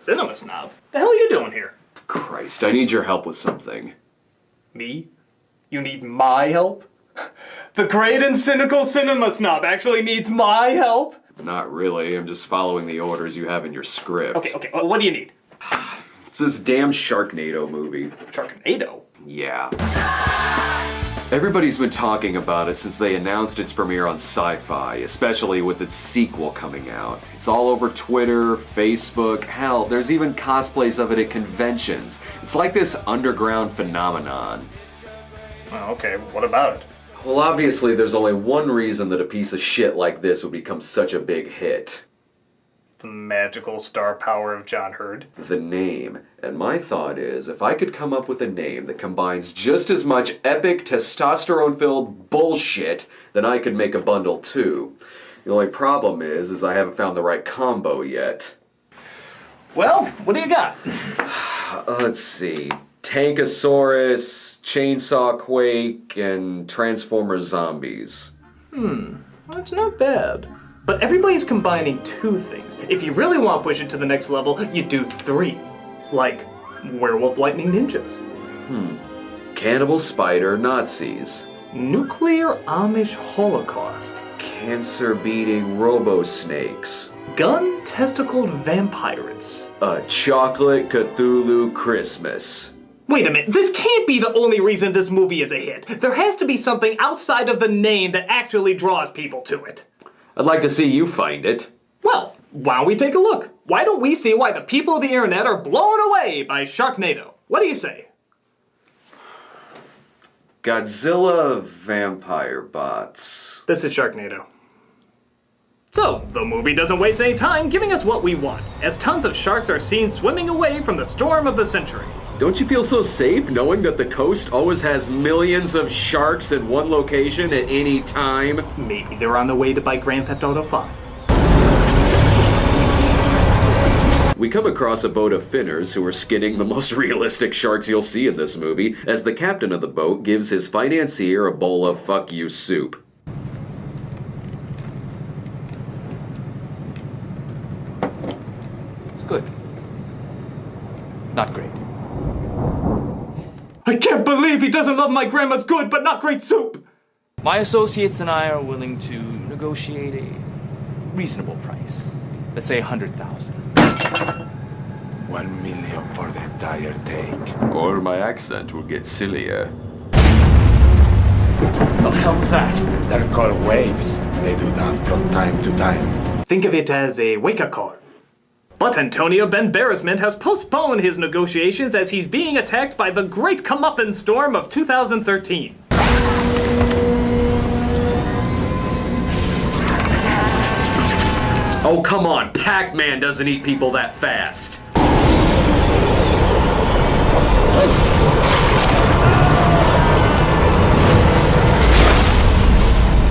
Cinema snob? The hell are you doing here? Christ, I need your help with something. Me? You need my help? The great and cynical cinema snob actually needs my help? Not really, I'm just following the orders you have in your script. Okay, what do you need? It's this damn Sharknado movie. Sharknado? Yeah. Everybody's been talking about it since they announced its premiere on Sci-Fi, especially with its sequel coming out. It's all over Twitter, Facebook, hell, there's even cosplays of it at conventions. It's like this underground phenomenon. Oh, okay, what about it? Well, obviously there's only one reason that a piece of shit like this would become such a big hit. The magical star power of John Hurd. The name. And my thought is, if I could come up with a name that combines just as much epic, testosterone-filled bullshit, then I could make a bundle too. The only problem is I haven't found the right combo yet. Well, what do you got? Let's see. Tankosaurus, Chainsaw Quake, and Transformer Zombies. That's not bad. But everybody's combining two things. If you really want to push it to the next level, you do three. Like, Werewolf Lightning Ninjas. Cannibal Spider Nazis. Nuclear Amish Holocaust. Cancer-beating Robo-Snakes. Gun-testicled vampirates. A Chocolate Cthulhu Christmas. Wait a minute, this can't be the only reason this movie is a hit. There has to be something outside of the name that actually draws people to it. I'd like to see you find it. Well, why don't we take a look? Why don't we see why the people of the internet are blown away by Sharknado? What do you say? Godzilla Vampire Bots. This is Sharknado. So, the movie doesn't waste any time giving us what we want, as tons of sharks are seen swimming away from the storm of the century. Don't you feel so safe knowing that the coast always has millions of sharks in one location at any time? Maybe they're on the way to buy Grand Theft Auto 5. We come across a boat of finners who are skinning the most realistic sharks you'll see in this movie, as the captain of the boat gives his financier a bowl of fuck you soup. It's good. Not great. I can't believe he doesn't love my grandma's good but not great soup! My associates and I are willing to negotiate a reasonable price. Let's say 100,000. 1 million for the entire take. Or my accent will get sillier. The hell was that? They're called waves. They do that from time to time. Think of it as a wake-up call. But Antonio Banderas has postponed his negotiations as he's being attacked by the great comeuppance storm of 2013. Oh, come on, Pac-Man doesn't eat people that fast.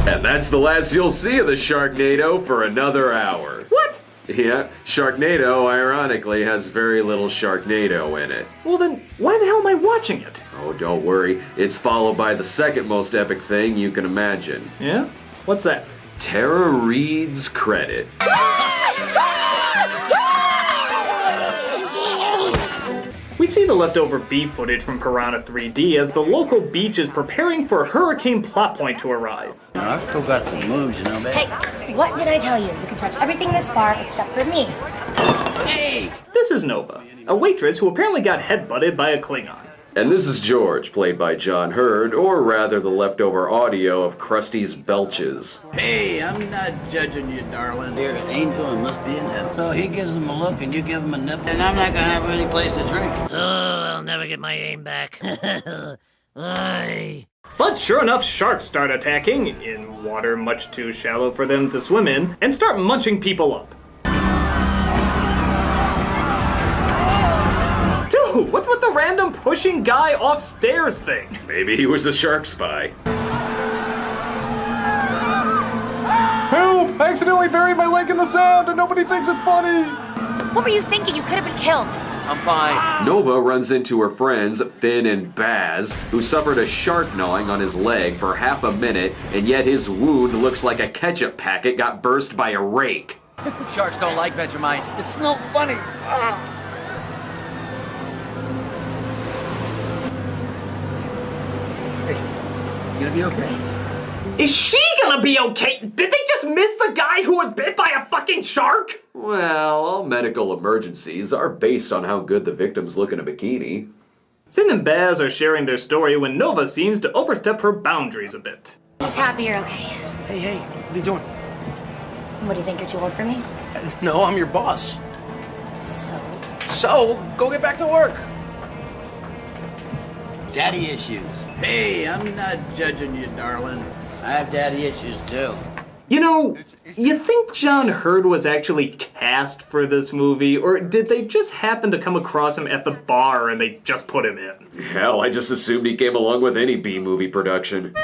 And that's the last you'll see of the Sharknado for another hour. What? Yeah, Sharknado, ironically, has very little Sharknado in it. Well then, why the hell am I watching it? Oh, don't worry. It's followed by the second most epic thing you can imagine. Yeah? What's that? Tara Reid's credit. We see the leftover B footage from Piranha 3D as the local beach is preparing for Hurricane Plot Point to arrive. I've still got some moves, you know, babe. Hey, what did I tell you? You can touch everything this far except for me. Hey! This is Nova, a waitress who apparently got headbutted by a Klingon. And this is George, played by John Hurd, or rather the leftover audio of Krusty's belches. Hey, I'm not judging you, darling. You're an angel and must be in heaven. So he gives him a look and you give him a nip, and I'm not gonna have any place to drink. Oh, I'll never get my aim back. Aye. But sure enough, sharks start attacking, in water much too shallow for them to swim in, and start munching people up. Dude, what's with the random pushing guy off stairs thing? Maybe he was a shark spy. Help! I accidentally buried my leg in the sand and nobody thinks it's funny! What were you thinking? You could have been killed. I'm fine. Nova runs into her friends, Finn and Baz, who suffered a shark gnawing on his leg for half a minute, and yet his wound looks like a ketchup packet got burst by a rake. Sharks don't like Vegemite. It's no funny. You gonna be okay? Is she gonna be okay? Did they just miss the guy who was bit by a fucking shark? Well, all medical emergencies are based on how good the victims look in a bikini. Finn and Baz are sharing their story when Nova seems to overstep her boundaries a bit. Just happy you're okay. Hey, what are you doing? What do you think, you're too old for me? No, I'm your boss. So? So, go get back to work. Daddy issues. Hey, I'm not judging you, darling. I have daddy issues too. You know, you think John Hurd was actually cast for this movie, or did they just happen to come across him at the bar and they just put him in? Hell, I just assumed he came along with any B-movie production.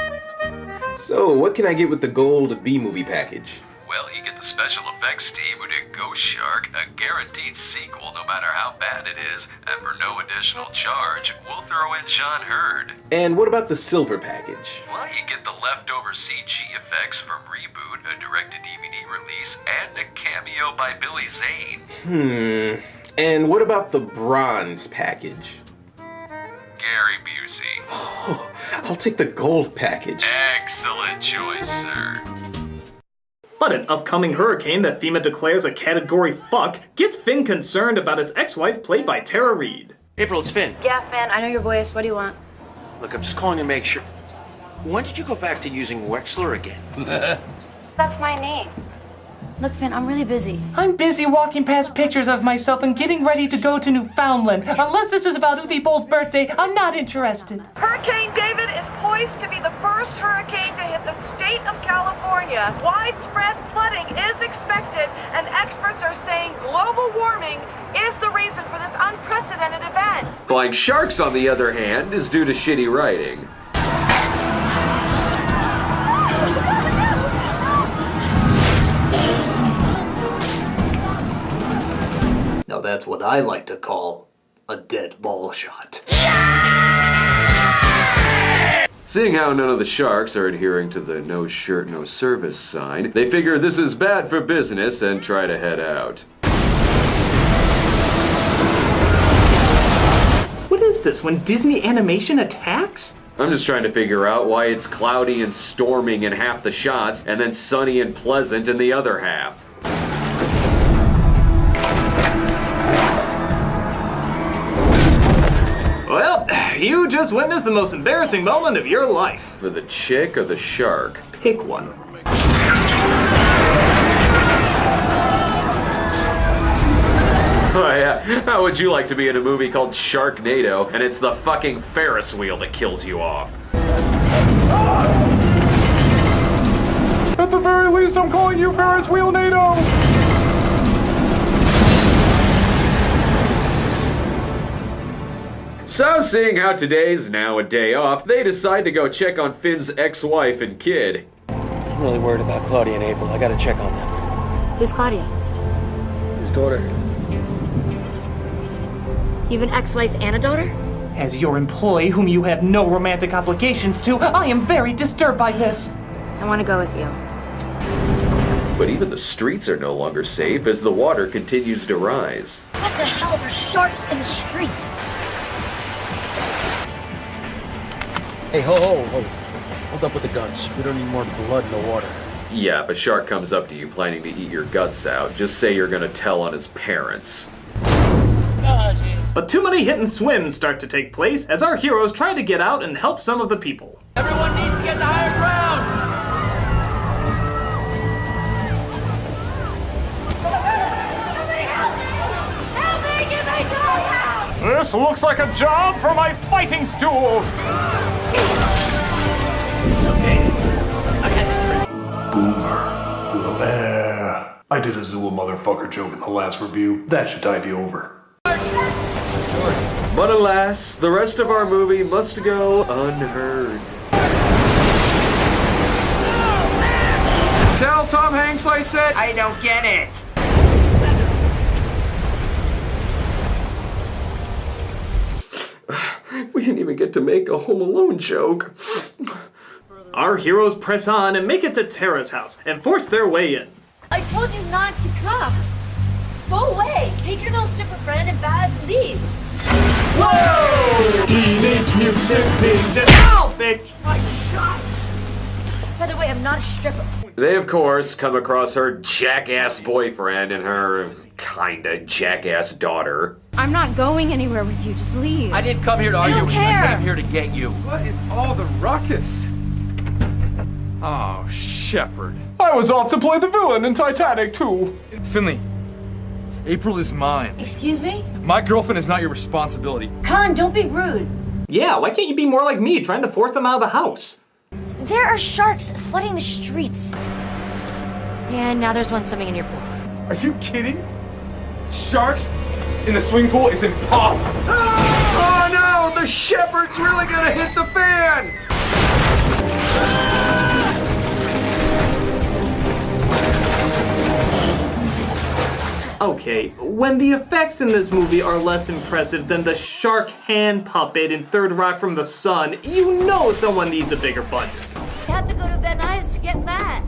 So, what can I get with the gold B-movie package? Well, you get the special effects team who did Ghost Shark, a guaranteed sequel no matter how bad it is, and for no additional charge, we'll throw in John Hurd. And what about the silver package? Well, you get the leftover CG effects from Reboot, a direct-to-DVD release, and a cameo by Billy Zane. And what about the bronze package? Gary Busey. Oh, I'll take the gold package. Excellent choice, sir. But an upcoming hurricane that FEMA declares a category fuck gets Finn concerned about his ex-wife played by Tara Reid. April, it's Finn. Yeah, Finn, I know your voice. What do you want? Look, I'm just calling to make sure. When did you go back to using Wexler again? That's my name. Look, Finn, I'm really busy. I'm busy walking past pictures of myself and getting ready to go to Newfoundland. Unless this is about Uwe Boll's birthday, I'm not interested. Hurricane David is poised to be the first hurricane to hit the state of California. Widespread flooding is expected, and experts are saying global warming is the reason for this unprecedented event. Flying Sharks, on the other hand, is due to shitty writing. Now that's what I like to call a dead ball shot. Seeing how none of the Sharks are adhering to the no shirt, no service sign, they figure this is bad for business and try to head out. What is this, when Disney Animation attacks? I'm just trying to figure out why it's cloudy and storming in half the shots and then sunny and pleasant in the other half. Well, you just witnessed the most embarrassing moment of your life. For the chick or the shark? Pick one. Oh yeah, how would you like to be in a movie called Sharknado and it's the fucking Ferris wheel that kills you off? At the very least, I'm calling you Ferris Wheel NATO! So, seeing how today's now a day off, they decide to go check on Finn's ex-wife and kid. I'm really worried about Claudia and April. I gotta check on them. Who's Claudia? His daughter. You have an ex-wife and a daughter? As your employee, whom you have no romantic obligations to, I am very disturbed by this. I want to go with you. But even the streets are no longer safe as the water continues to rise. What the hell are sharks in the streets? Hey, ho. Hold up with the guns. We don't need more blood in the water. Yeah, if a shark comes up to you planning to eat your guts out, just say you're gonna tell on his parents. But too many hit and swims start to take place as our heroes try to get out and help some of the people. Everyone needs to get to higher ground! This looks like a job for my fighting stool! Boomer. I did a Zool motherfucker joke in the last review. That should tide you over. But alas, the rest of our movie must go unheard. Tell Tom Hanks I said I don't get it. We didn't even get to make a Home Alone joke. Our heroes press on and make it to Tara's house and force their way in. I told you not to come. Go away. Take your little stripper friend and Baz leave. Whoa! Teenage Mutant Ninja. Ow, bitch! My By the way, I'm not a stripper. They, of course, come across her jackass boyfriend and her kinda jackass daughter. I'm not going anywhere with you. Just leave. I didn't come here to argue with you. care. I came here to get you. What is all the ruckus? Oh, Shepard. I was off to play the villain in Titanic too. Finley, April is mine. Excuse me? My girlfriend is not your responsibility. Con, don't be rude. Yeah, why can't you be more like me, trying to force them out of the house? There are sharks flooding the streets. And now there's one swimming in your pool. Are you kidding? Sharks in the swimming pool is impossible. Oh no! The Shepard's really gonna hit the fan! Okay, when the effects in this movie are less impressive than the shark hand puppet in Third Rock from the Sun, you know someone needs a bigger budget. You have to go to Van Nuys to get Matt.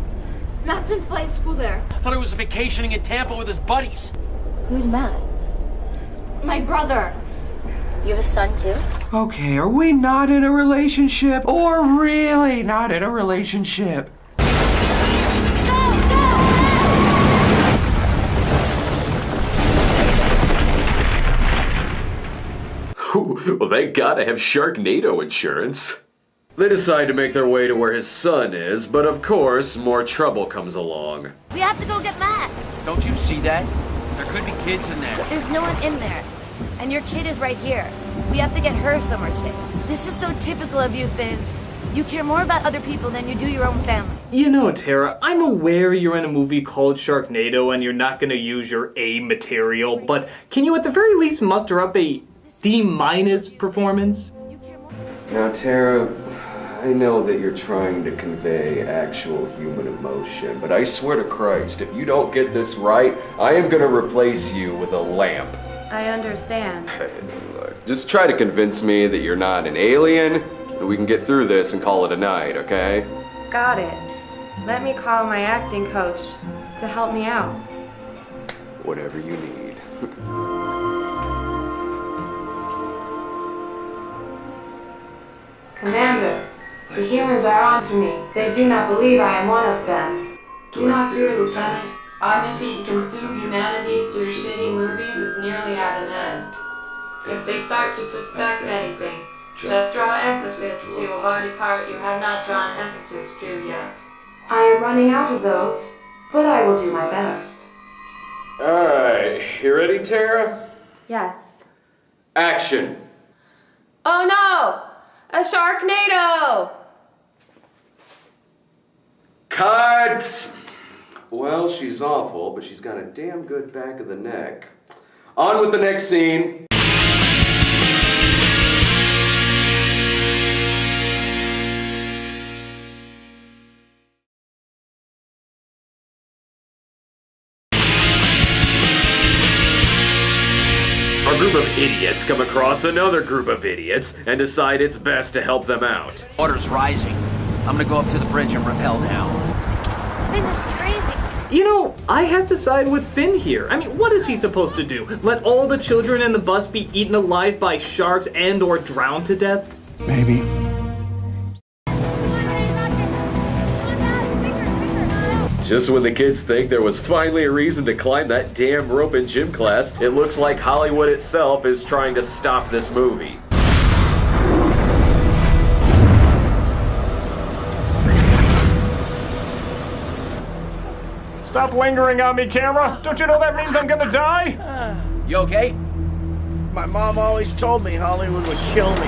Matt's in flight school there. I thought he was vacationing in Tampa with his buddies. Who's Matt? My brother. You have a son too? Okay, are we not in a relationship? Or really not in a relationship? Well, they gotta have Sharknado insurance. They decide to make their way to where his son is, but of course, more trouble comes along. We have to go get Matt. Don't you see that? There could be kids in there. There's no one in there. And your kid is right here. We have to get her somewhere safe. This is so typical of you, Finn. You care more about other people than you do your own family. You know, Tara, I'm aware you're in a movie called Sharknado and you're not gonna use your A material, but can you at the very least muster up a D- performance? Now, Tara, I know that you're trying to convey actual human emotion, but I swear to Christ, if you don't get this right, I am gonna replace you with a lamp. I understand. Just try to convince me that you're not an alien, and we can get through this and call it a night, okay? Got it. Let me call my acting coach to help me out. Whatever you need. Commander, the humans are on to me. They do not believe I am one of them. Do not fear, Lieutenant. Our mission to consume humanity through shitty movies is nearly at an end. If they start to suspect anything, just draw emphasis to a body part you have not drawn emphasis to yet. I am running out of those, but I will do my best. Alright, you ready, Tara? Yes. Action! Oh no! A Sharknado! Cut! Well, she's awful, but she's got a damn good back of the neck. On with the next scene. A group of idiots come across another group of idiots and decide it's best to help them out. Water's rising. I'm gonna go up to the bridge and rappel down. Finn, this is crazy. You know, I have to side with Finn here. I mean, what is he supposed to do? Let all the children in the bus be eaten alive by sharks and or drowned to death? Maybe. Just when the kids think there was finally a reason to climb that damn rope in gym class, it looks like Hollywood itself is trying to stop this movie. Stop lingering on me, camera! Don't you know that means I'm gonna die? You okay? My mom always told me Hollywood would kill me.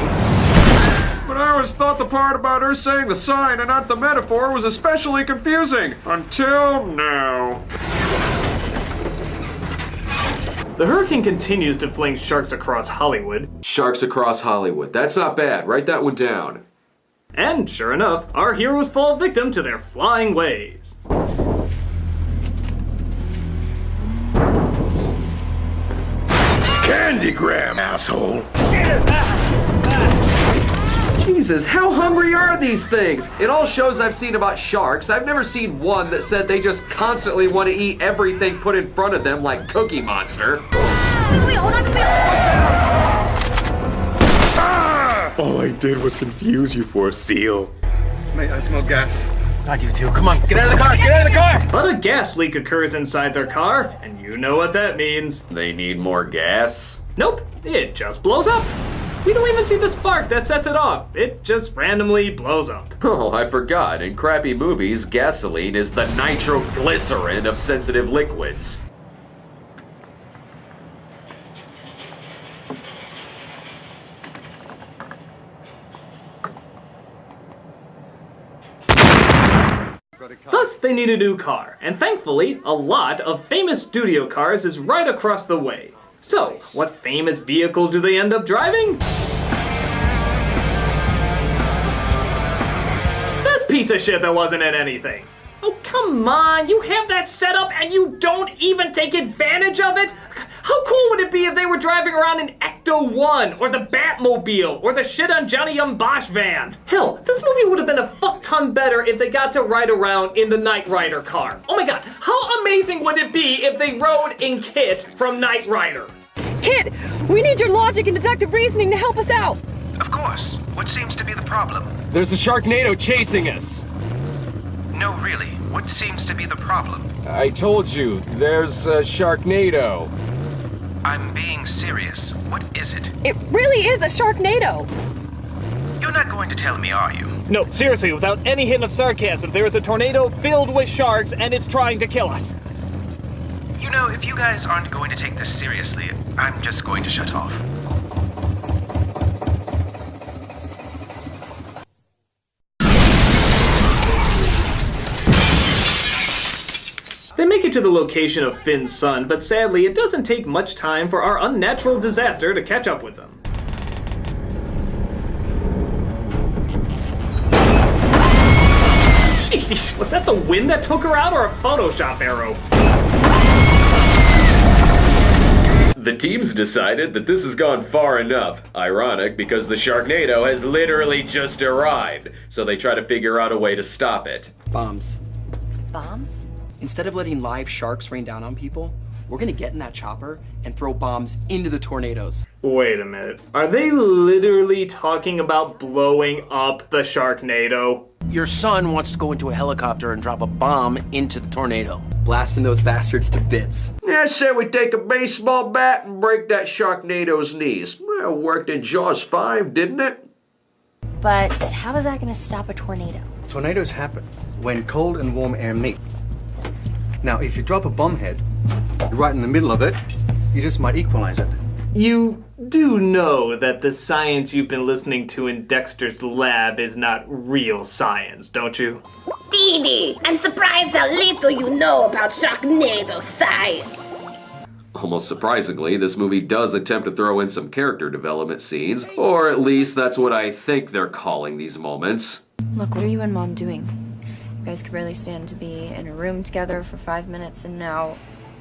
But I always thought the part about her saying the sign and not the metaphor was especially confusing. Until now. The hurricane continues to fling sharks across Hollywood. Sharks across Hollywood. That's not bad. Write that one down. And sure enough, our heroes fall victim to their flying ways. Candygram, asshole. Jesus, how hungry are these things? In all shows I've seen about sharks, I've never seen one that said they just constantly want to eat everything put in front of them like Cookie Monster. Wait, hold on, All I did was confuse you for a seal. Mate, I smell gas. I do too. Come on, get out of the car! Get out of the car! But a gas leak occurs inside their car, and you know what that means. They need more gas? Nope, it just blows up. We don't even see the spark that sets it off. It just randomly blows up. Oh, I forgot. In crappy movies, gasoline is the nitroglycerin of sensitive liquids. Thus, they need a new car, and thankfully, a lot of famous studio cars is right across the way. So, what famous vehicle do they end up driving? This piece of shit that wasn't in anything. Oh, come on, you have that set up and you don't even take advantage of it? How cool would it be if they were driving around in Ecto-1, or the Batmobile, or the shit on Johnny Young Bosch van? Hell, this movie would have been a fuck ton better if they got to ride around in the Knight Rider car. Oh my god, how amazing would it be if they rode in Kit from Knight Rider? Kid, we need your logic and deductive reasoning to help us out. Of course. What seems to be the problem? There's a Sharknado chasing us. No, really. What seems to be the problem? I told you, there's a Sharknado. I'm being serious. What is it? It really is a Sharknado. You're not going to tell me, are you? No, seriously, without any hint of sarcasm, there is a tornado filled with sharks and it's trying to kill us. You know, if you guys aren't going to take this seriously, I'm just going to shut off. They make it to the location of Finn's son, but sadly it doesn't take much time for our unnatural disaster to catch up with them. Sheesh, was that the wind that took her out or a Photoshop arrow? The team's decided that this has gone far enough. Ironic, because the Sharknado has literally just arrived, so they try to figure out a way to stop it. Bombs. Bombs? Instead of letting live sharks rain down on people, we're gonna get in that chopper and throw bombs into the tornadoes. Wait a minute. Are they literally talking about blowing up the Sharknado? Your son wants to go into a helicopter and drop a bomb into the tornado. Blasting those bastards to bits. I said we take a baseball bat and break that Sharknado's knees. Well, worked in Jaws 5, didn't it? But how is that going to stop a tornado? Tornadoes happen when cold and warm air meet. Now, if you drop a bomb head right in the middle of it, you just might equalize it. You do know that the science you've been listening to in Dexter's lab is not real science, don't you? Dee Dee, I'm surprised how little you know about Sharknado science. Almost surprisingly, this movie does attempt to throw in some character development scenes, or at least that's what I think they're calling these moments. Look, what are you and Mom doing? You guys could barely stand to be in a room together for 5 minutes, and now,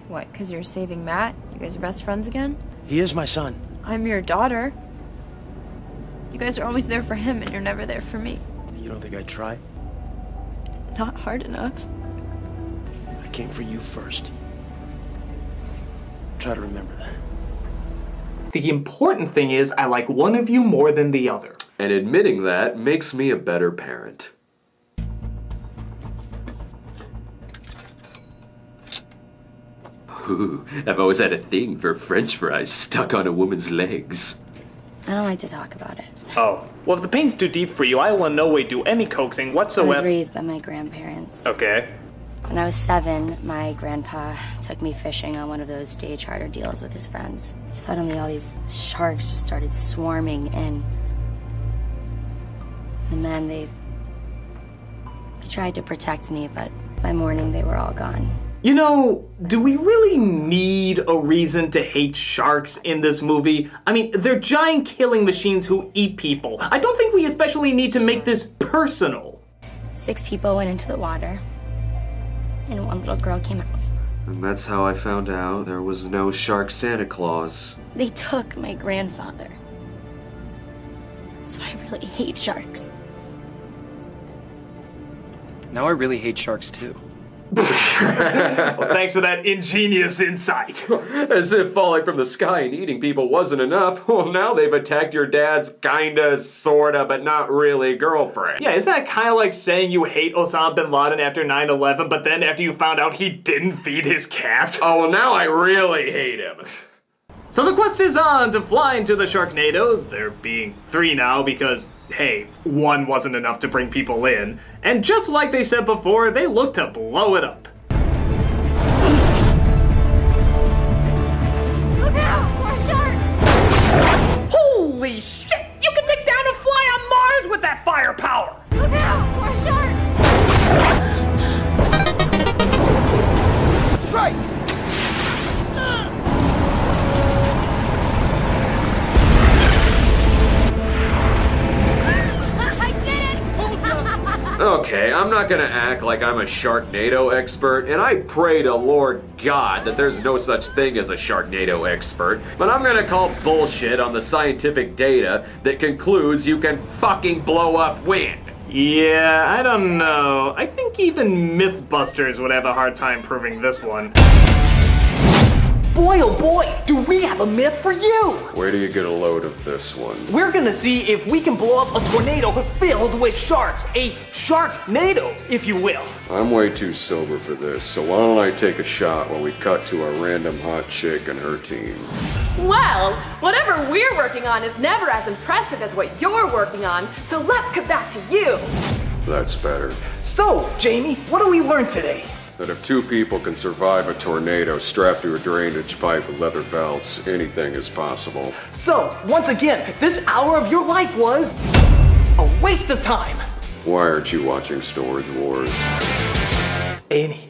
what, because you're saving Matt? You guys are best friends again? He is my son. I'm your daughter. You guys are always there for him, and you're never there for me. You don't think I'd try? Not hard enough. I came for you first. Try to remember that. The important thing is I like one of you more than the other. And admitting that makes me a better parent. Ooh, I've always had a thing for French fries stuck on a woman's legs. I don't like to talk about it. Oh, well, if the pain's too deep for you, I will in no way do any coaxing whatsoever. I was raised by my grandparents. Okay. When I was 7, my grandpa took me fishing on one of those day charter deals with his friends. Suddenly, all these sharks just started swarming in. The men, they tried to protect me, but by morning, they were all gone. You know, do we really need a reason to hate sharks in this movie? I mean, they're giant killing machines who eat people. I don't think we especially need to make this personal. 6 people went into the water, and 1 little girl came out. And that's how I found out there was no Shark Santa Claus. They took my grandfather. So I really hate sharks. Now I really hate sharks too. Well, thanks for that ingenious insight. As if falling from the sky and eating people wasn't enough. Well, now they've attacked your dad's kinda, sorta, but not really girlfriend. Yeah, isn't that kind of like saying you hate Osama bin Laden after 9/11, but then after you found out he didn't feed his cat? Oh, well, now I really hate him. So the quest is on to fly into the Sharknados. There being 3 now because, hey, 1 wasn't enough to bring people in. And just like they said before, they look to blow it up. Look out! More sharks! Holy shit! You can take down a fly on Mars with that firepower! Look out! More sharks! Strike! Okay, I'm not gonna act like I'm a Sharknado expert, and I pray to Lord God that there's no such thing as a Sharknado expert, but I'm gonna call bullshit on the scientific data that concludes you can fucking blow up wind. Yeah, I don't know. I think even Mythbusters would have a hard time proving this one. Boy, oh boy, do we have a myth for you! Where do you get a load of this one? We're gonna see if we can blow up a tornado filled with sharks. A Sharknado, if you will. I'm way too sober for this, so why don't I take a shot while we cut to a random hot chick and her team? Well, whatever we're working on is never as impressive as what you're working on, so let's get back to you. That's better. So, Jamie, what do we learn today? That if 2 people can survive a tornado strapped to a drainage pipe with leather belts, anything is possible. So, once again, this hour of your life was a waste of time. Why aren't you watching Storage Wars? Annie.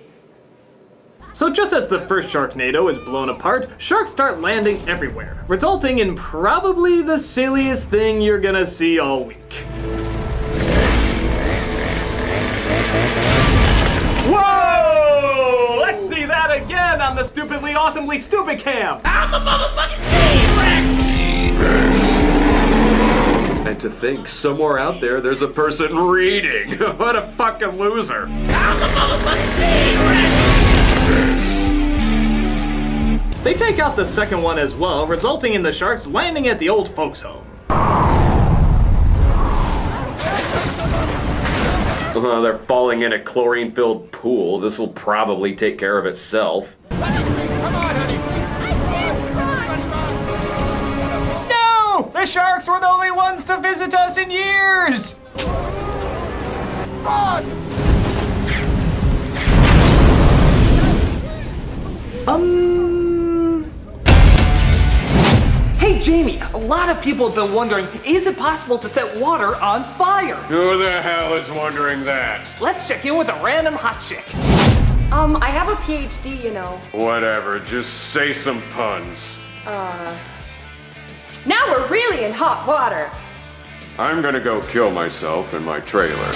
So just as the first Sharknado is blown apart, sharks start landing everywhere, resulting in probably the silliest thing you're gonna see all week. Whoa! Let's see that again on the Stupidly Awesomely Stupid Cam! I'm a motherfucking T-Rex! And to think, somewhere out there's a person reading. What a fucking loser. I'm a motherfucking T-Rex! They take out the second one as well, resulting in the sharks landing at the old folks' home. They're falling in a chlorine-filled pool. This will probably take care of itself. No! The sharks were the only ones to visit us in years! Hey, Jamie, a lot of people have been wondering, is it possible to set water on fire? Who the hell is wondering that? Let's check in with a random hot chick. I have a PhD, you know. Whatever, just say some puns. Now we're really in hot water. I'm gonna go kill myself in my trailer.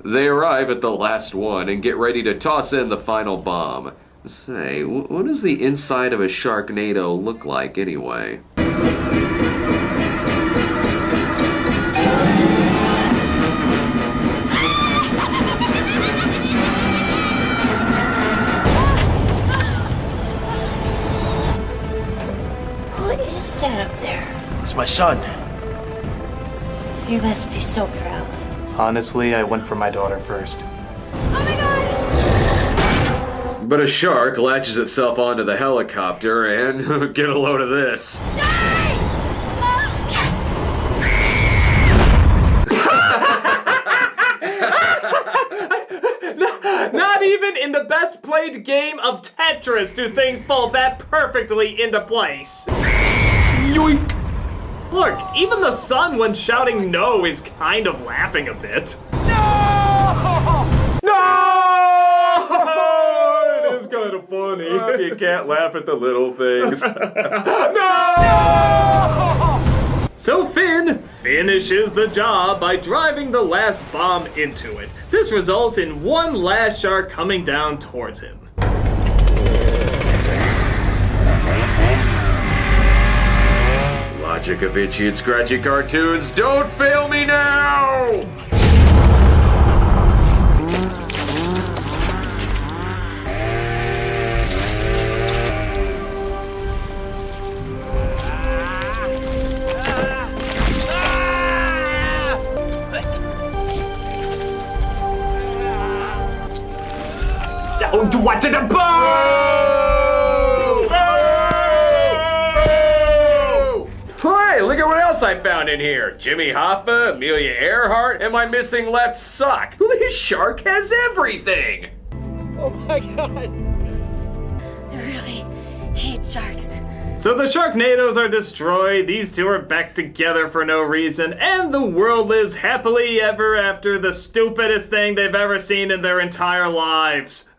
They arrive at the last one and get ready to toss in the final bomb. Say, what does the inside of a Sharknado look like anyway? What is that up there? It's my son. You must be so proud. Honestly, I went for my daughter first. But a shark latches itself onto the helicopter and get a load of this. Not even in the best played game of Tetris do things fall that perfectly into place. Yoink! Look, even the son when shouting no is kind of laughing a bit. No! No! It is kind of funny. You can't laugh at the little things. No! So Finn finishes the job by driving the last bomb into it. This results in one last shark coming down towards him. Logic of itchy and scratchy cartoons, don't fail me now! What to the boo? Hey, look at what else I found in here. Jimmy Hoffa, Amelia Earhart, and my missing left sock. This shark has everything. Oh my god. I really hate sharks. So the Sharknados are destroyed, these two are back together for no reason, and the world lives happily ever after, the stupidest thing they've ever seen in their entire lives.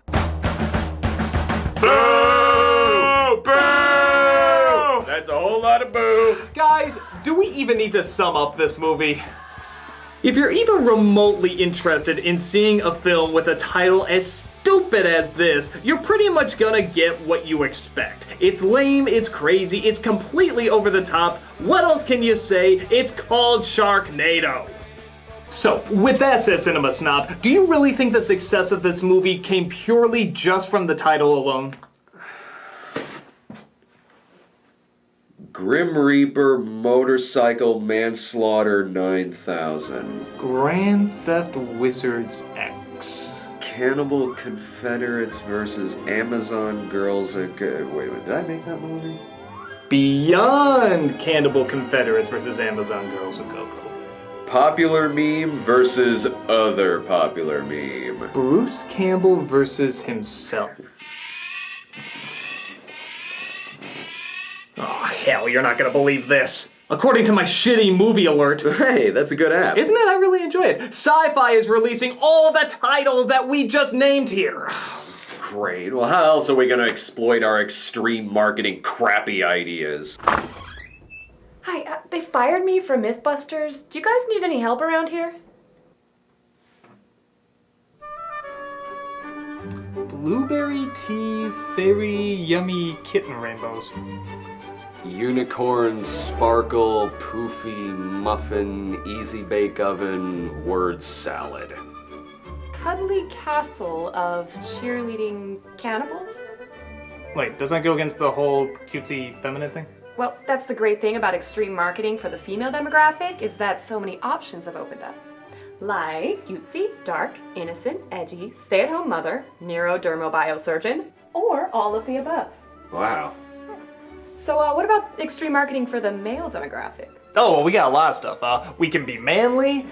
Boo! Boo! That's a whole lot of boo. Guys, do we even need to sum up this movie? If you're even remotely interested in seeing a film with a title as stupid as this, you're pretty much gonna get what you expect. It's lame, it's crazy, it's completely over the top. What else can you say? It's called Sharknado. So, with that said, Cinema Snob, do you really think the success of this movie came purely just from the title alone? Grim Reaper Motorcycle Manslaughter 9000. Grand Theft Wizards X. Cannibal Confederates versus Amazon Girls. Wait a minute, did I make that movie? Beyond Cannibal Confederates versus Amazon Girls of Go-Go. Popular meme versus other popular meme. Bruce Campbell versus himself. Oh, hell, you're not gonna believe this. According to my shitty movie alert. Hey, that's a good app. Isn't it? I really enjoy it. Sci-Fi is releasing all the titles that we just named here. Great. Well, how else are we gonna exploit our extreme marketing crappy ideas? Hi, they fired me from Mythbusters. Do you guys need any help around here? Blueberry tea, fairy, yummy kitten rainbows. Unicorn, sparkle, poofy, muffin, easy bake oven, word salad. Cuddly castle of cheerleading cannibals? Wait, doesn't that go against the whole cutesy feminine thing? Well, that's the great thing about extreme marketing for the female demographic, is that so many options have opened up. Like cutesy, dark, innocent, edgy, stay-at-home mother, neurodermobiosurgeon, or all of the above. Wow. So what about extreme marketing for the male demographic? Oh, well, we got a lot of stuff. We can be manly.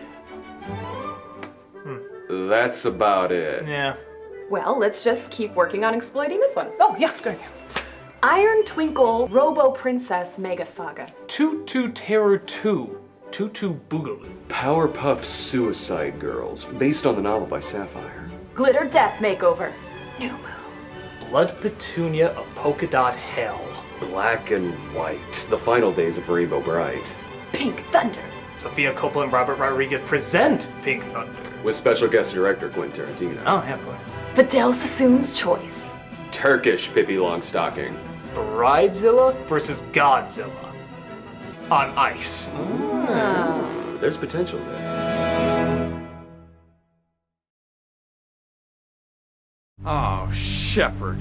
That's about it. Yeah. Well, let's just keep working on exploiting this one. Oh, yeah, good. Iron Twinkle Robo Princess Mega Saga. Tutu Terror 2. Tutu Boogaloo. Powerpuff Suicide Girls, based on the novel by Sapphire. Glitter Death Makeover. New Moon. Blood Petunia of Polka Dot Hell. Black and White, the final days of Rainbow Bright. Pink Thunder. Sofia Coppola and Robert Rodriguez present Pink Thunder. With special guest director Quentin Tarantino. Oh, yeah, boy. Fidel Sassoon's Choice. Turkish Pippi Longstocking. Bridezilla versus Godzilla. On ice. There's potential there. Oh, Shepard.